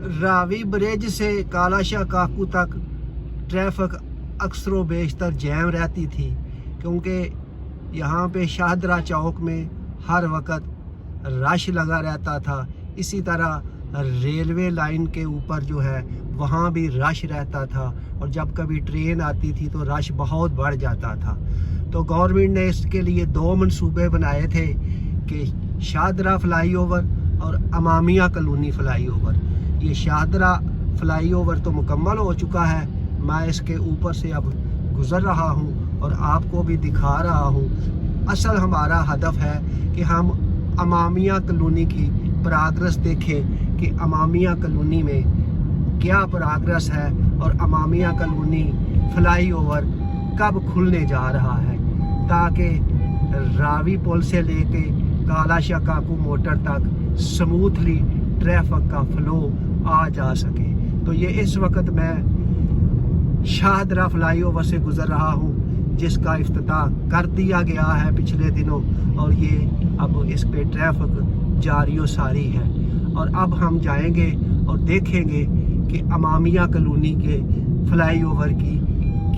Ravi bridge से कालाशाह काकू तक traffic अक्सर व बेशतर जैम रहती थी, क्योंकि यहाँ पे शाहदरा चौक में हर वक्त रश लगा रहता था। इसी तरह रेलवे लाइन के ऊपर जो है वहाँ भी रश रहता था, और जब कभी ट्रेन आती थी तो रश बहुत बढ़ जाता था। तो गवर्नमेंट ने इसके लिए दो मंसूबे बनाए थे कि शाहदरा फ्लाई ओवर और अमामिया कॉलोनी फ्लाई ओवर। ये शाहदरा फ्लाई ओवर तो मुकम्मल हो चुका है, मैं इसके ऊपर से अब गुज़र रहा हूँ और आपको भी दिखा रहा हूँ। असल हमारा हदफ है कि हम अमामिया कॉलोनी की प्रोग्रेस देखें कि अमामिया कॉलोनी में क्या प्रोग्रेस है और अमामिया कॉलोनी फ्लाई ओवर कब खुलने जा रहा है, ताकि रावी पुल से लेके कालाशाह काकू मोटर तक स्मूथली ट्रैफिक का फ्लो आ जा सके। तो ये इस वक्त मैं शाहदरा फ्लाई ओवर से गुज़र रहा हूँ, जिसका इफ्तिताह कर दिया गया है पिछले दिनों, और ये अब इस पे ट्रैफिक जारी व सारी है। और अब हम जाएंगे और देखेंगे कि अमामिया कॉलोनी के फ्लाई ओवर की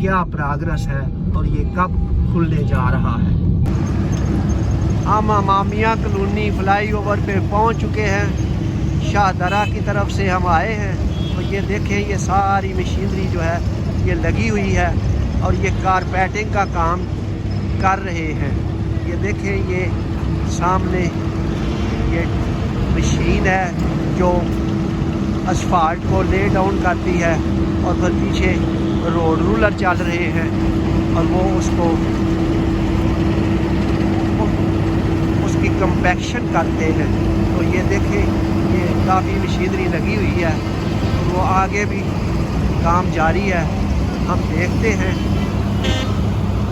क्या प्रोग्रेस है और ये कब खुलने जा रहा है। हम अमामिया कॉलोनी फ्लाई ओवर पे पहुंच चुके हैं। शाहदरा की तरफ से हम आए हैं, तो ये देखें ये सारी मशीनरी जो है ये लगी हुई है और ये कारपेटिंग का काम कर रहे हैं। ये देखें ये सामने ये मशीन है जो असफाल्ट को ले डाउन करती है, और फिर पीछे रोड रूलर चल रहे हैं और वो उसकी कंपैक्शन करते हैं। तो ये देखें ये काफ़ी मशीनरी लगी हुई है, वो आगे भी काम जारी है। हम देखते हैं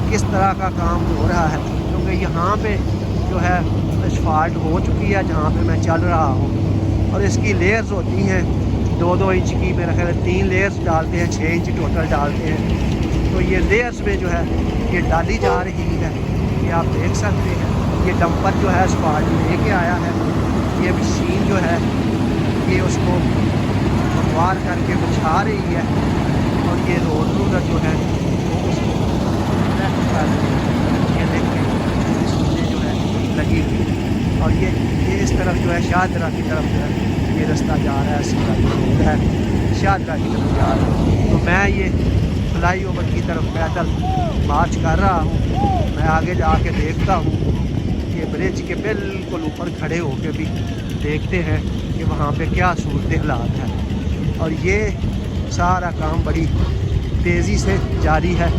किस तरह का काम हो रहा है, क्योंकि यहाँ पे जो है असफाल्ट हो चुकी है जहाँ पे मैं चल रहा हूँ, और इसकी लेयर्स होती हैं 2-2 इंच की, मेरा ख्याल है 3 लेयर्स डालते हैं, 6 इंच टोटल डालते हैं। तो ये लेयर्स में जो है ये डाली जा रही है, ये आप देख सकते हैं। ये डंपर जो है असफाल्ट लेके आया है, ये मशीन जो है ये उसको बमवार करके बिछा रही है, और ये रोड रूलर जो है वो उसको कर रही है। ये देखिए मशीनें जो है लगी हुई है, और ये इस तरफ जो है शाहदरा की तरफ जो है ये रास्ता जा रहा है, सीधा रोड है शाहदरा की तरफ जा रहा है। तो मैं ये फ्लाई ओवर की तरफ पैदल मार्च कर रहा हूँ। मैं आगे जाके देखता हूँ कि ब्रिज के बिल्कुल ऊपर खड़े होकर भी देखते हैं कि वहाँ पे क्या सूरत हालात है। और ये सारा काम बड़ी तेज़ी से जारी है,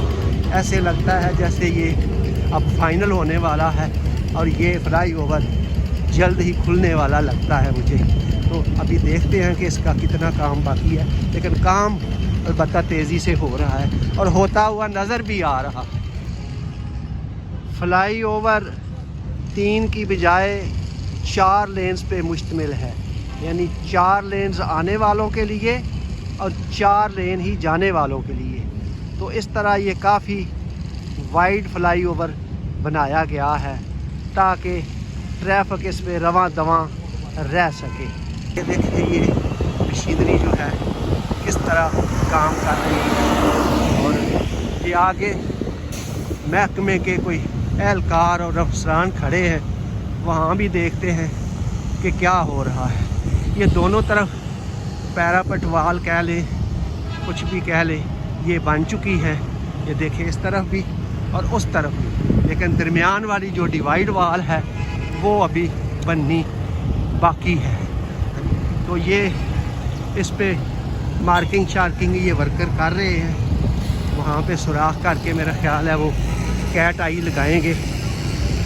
ऐसे लगता है जैसे ये अब फाइनल होने वाला है और ये फ्लाई ओवर जल्द ही खुलने वाला लगता है मुझे। तो अभी देखते हैं कि इसका कितना काम बाकी है, लेकिन काम अलबत्ता तेज़ी से हो रहा है और होता हुआ नज़र भी आ रहा। फ्लाई ओवर 3 की बजाय 4 लेन्स पे मुश्तमिल है, यानी 4 लेन्स आने वालों के लिए और 4 लेन ही जाने वालों के लिए। तो इस तरह ये काफ़ी वाइड फ्लाई ओवर बनाया गया है ताकि ट्रैफिक इस पे रवां दवां रह सके। ये देखिए ये मशीनरी जो है किस तरह काम कर रही है, और ये आगे महकमे के कोई एहलकार और अफसरान खड़े हैं, वहाँ भी देखते हैं कि क्या हो रहा है। ये दोनों तरफ पैरापेट वाल कह लें, कुछ भी कह लें, ये बन चुकी है। ये देखें इस तरफ भी और उस तरफ भी, लेकिन दरमियान वाली जो डिवाइड वाल है वो अभी बननी बाकी है। तो ये इस पे मार्किंग शार्किंग ये वर्कर कर रहे हैं, वहाँ पे सुराख करके मेरा ख्याल है वो कैट आई लगाएंगे।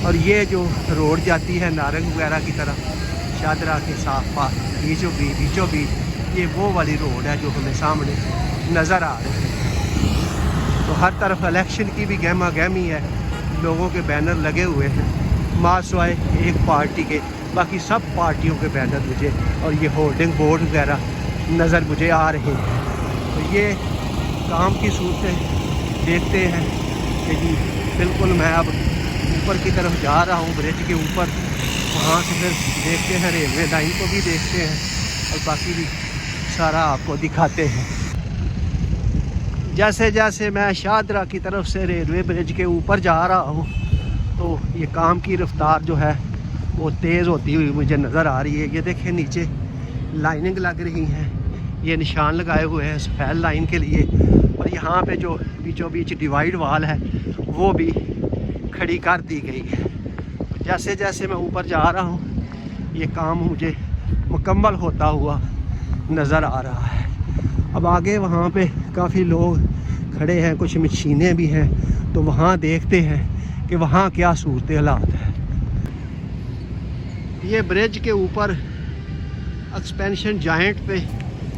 और ये जो रोड जाती है नारंग वगैरह की तरफ शाहदरा के साथ पास बीचों बीच ये वो वाली रोड है जो हमें सामने नज़र आ रही है। तो हर तरफ इलेक्शन की भी गहमा गहमी है, लोगों के बैनर लगे हुए हैं, मासवाए एक पार्टी के, बाकी सब पार्टियों के बैनर मुझे और ये होल्डिंग बोर्ड वगैरह नज़र मुझे आ रहे हैं। तो ये काम की सूरतें देखते हैं कि जी बिल्कुल मैं अब ऊपर की तरफ जा रहा हूँ, ब्रिज के ऊपर, वहाँ से फिर देखते हैं रेलवे लाइन को भी देखते हैं और बाकी भी सारा आपको दिखाते हैं। जैसे जैसे मैं शाहदरा की तरफ से रेलवे ब्रिज के ऊपर जा रहा हूँ तो ये काम की रफ्तार जो है वो तेज़ होती हुई मुझे नज़र आ रही है। ये देखें नीचे लाइनिंग लग रही हैं, ये निशान लगाए हुए हैं सफ़ेद लाइन के लिए, और यहाँ पे जो बीचों बीच डिवाइड वाल है वो भी खड़ी कर दी गई है। जैसे जैसे मैं ऊपर जा रहा हूँ ये काम मुझे मुकम्मल होता हुआ नज़र आ रहा है। अब आगे वहाँ पे काफ़ी लोग खड़े हैं, कुछ मशीनें भी हैं, तो वहाँ देखते हैं कि वहाँ क्या सूरत हालात है। ये ब्रिज के ऊपर एक्सपेंशन जॉइंट पे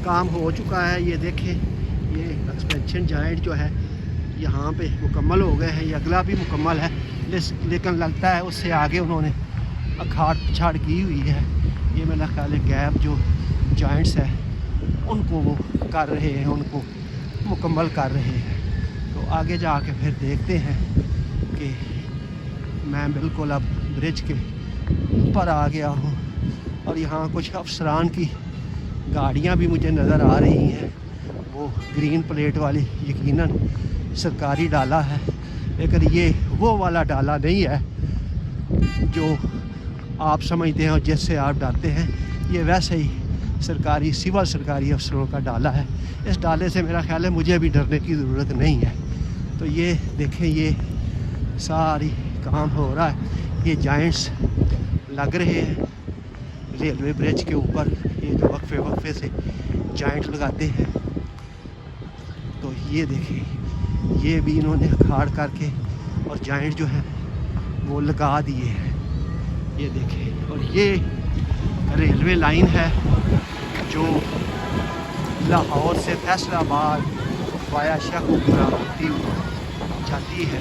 काम हो चुका है। ये देखें, ये एक्सपेंशन जॉइंट जो है यहाँ पे मुकम्मल हो गए हैं, ये अगला भी मुकम्मल है, लेकिन लगता है उससे आगे उन्होंने अखाड़ पिछाड़ की हुई है। ये मेरा ख्याल है गैप जो जॉइंट्स है उनको वो कर रहे हैं, उनको मुकम्मल कर रहे हैं। तो आगे जाके फिर देखते हैं कि मैं बिल्कुल अब ब्रिज के ऊपर आ गया हूँ और यहाँ कुछ अफसरान की गाड़ियाँ भी मुझे नज़र आ रही हैं। वो ग्रीन प्लेट वाली यकीनन सरकारी डाला है, लेकिन ये वो वाला डाला नहीं है जो आप समझते हैं और जिससे आप डरते हैं। ये वैसे ही सरकारी सिविल सरकारी अफसरों का डाला है। इस डाले से मेरा ख्याल है मुझे भी डरने की ज़रूरत नहीं है। तो ये देखें, ये सारी काम हो रहा है, ये जॉइंट्स लग रहे हैं रेलवे ब्रिज के ऊपर। ये जो वक्फे वक्फे से जॉइंट लगाते हैं, तो ये देखें, ये भी इन्होंने खाड़ करके और जॉइंट जो है वो लगा दिए हैं। ये देखें, और ये रेलवे लाइन है जो लाहौर से फैसलाबाद वाया शाहपुरा होती हुई जाती है।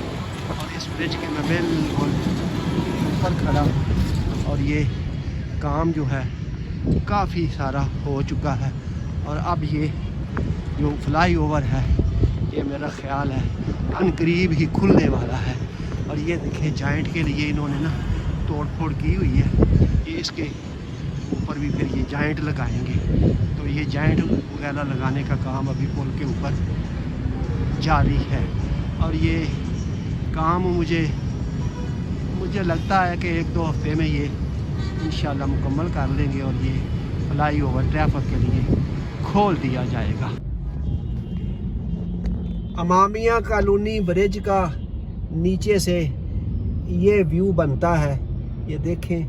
और इस ब्रिज के मैं बिल्कुल ऊपर खड़ा हूँ और ये काम जो है काफ़ी सारा हो चुका है। और अब ये जो फ्लाई ओवर है ये मेरा ख्याल है अनकरीब ही खुलने वाला है। और ये देखिए जॉइंट के लिए इन्होंने ना तोड़ फोड़ की हुई है। ये इसके ऊपर भी फिर ये जॉइंट लगाएंगे, तो ये जॉइंट वगैरह लगाने का काम अभी पुल के ऊपर जारी है। और ये काम मुझे लगता है कि 1-2 हफ्ते में ये इंशाल्लाह मुकम्मल कर लेंगे और ये फ्लाई ओवर ट्रैफिक के लिए खोल दिया जाएगा। अमामिया कॉलोनी ब्रिज का नीचे से ये व्यू बनता है। ये देखें,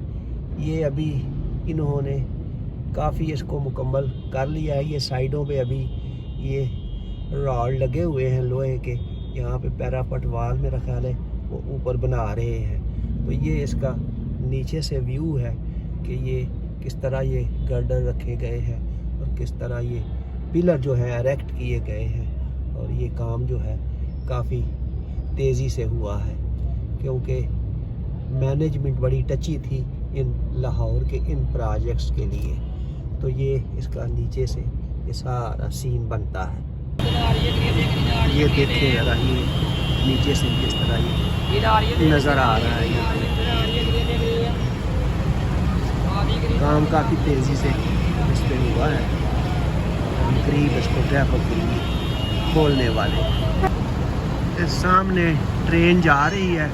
ये अभी इन्होंने काफ़ी इसको मुकम्मल कर लिया है। ये साइडों पे अभी ये रॉड लगे हुए हैं लोहे के, यहाँ पे पैराफट वाल मेरा ख्याल है वो ऊपर बना रहे हैं। तो ये इसका नीचे से व्यू है कि ये किस तरह ये गर्डर रखे गए हैं और किस तरह ये पिलर जो है एरेक्ट किए गए हैं। और ये काम जो है काफ़ी तेज़ी से हुआ है क्योंकि मैनेजमेंट बड़ी टची थी इन लाहौर के इन प्रोजेक्ट्स के लिए। तो ये इसका नीचे से ये सारा सीन बनता है। ये देखिए ज़रा, ये नीचे से किस तरह ये नज़र आ रहा है। काम काफ़ी तेज़ी से इस पर हुआ है, करीब इसको ट्रैफिक के लिए खोलने वाले। इस सामने ट्रेन जा रही है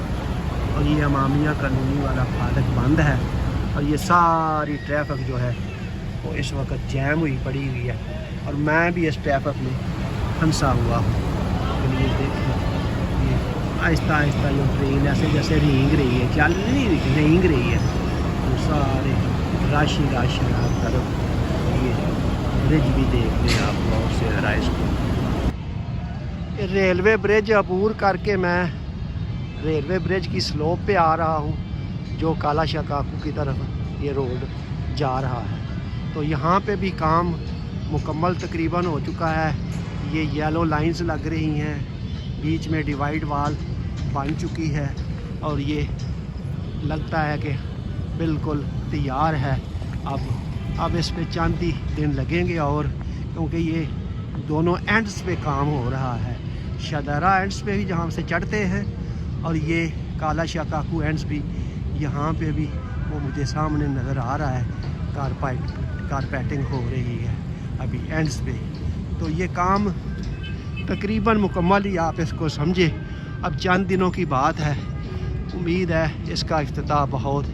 और ये अमामिया कॉलोनी वाला फाटक बंद है और ये सारी ट्रैफिक जो है वो इस वक्त जैम हुई पड़ी हुई है और मैं भी इस ट्रैफिक में फंसा हुआ हूँ। ये देखिए, ये आहिस्ता आहिस्ता ये ट्रेन ऐसे जैसे रेंग रही है, चल नहीं रेंग रही है, तो सारे राशि आप तरफ ये ब्रिज भी देख लें आप गौर से ज़रा इसको। रेलवे ब्रिज अबूर करके मैं रेलवे ब्रिज की स्लोप पे आ रहा हूँ जो काला शाह काकू की तरफ ये रोड जा रहा है। तो यहाँ पे भी काम मुकम्मल तकरीबन हो चुका है। ये येलो लाइंस लग रही हैं, बीच में डिवाइड वाल बन चुकी है और ये लगता है कि बिल्कुल तैयार है। अब इस पे चंद ही दिन लगेंगे और क्योंकि ये दोनों एंड्स पे काम हो रहा है, शदारा एंड्स पे भी जहाँ से चढ़ते हैं और ये काला शाह काकू एंड्स भी यहाँ पे भी वो मुझे सामने नज़र आ रहा है। कारपेटिंग हो रही है ابھی اینڈز پہ. تو یہ کام تقریباً مکمل ہی، آپ اس کو سمجھے اب چند دنوں کی بات ہے. امید ہے اس کا افتتاح بہت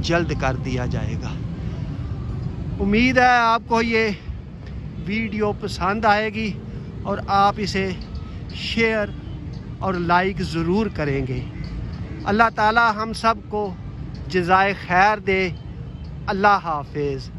جلد کر دیا جائے گا. امید ہے آپ کو یہ ویڈیو پسند آئے گی اور آپ اسے شیئر اور لائک ضرور کریں گے. اللہ تعالی ہم سب کو جزائے خیر دے. اللہ حافظ.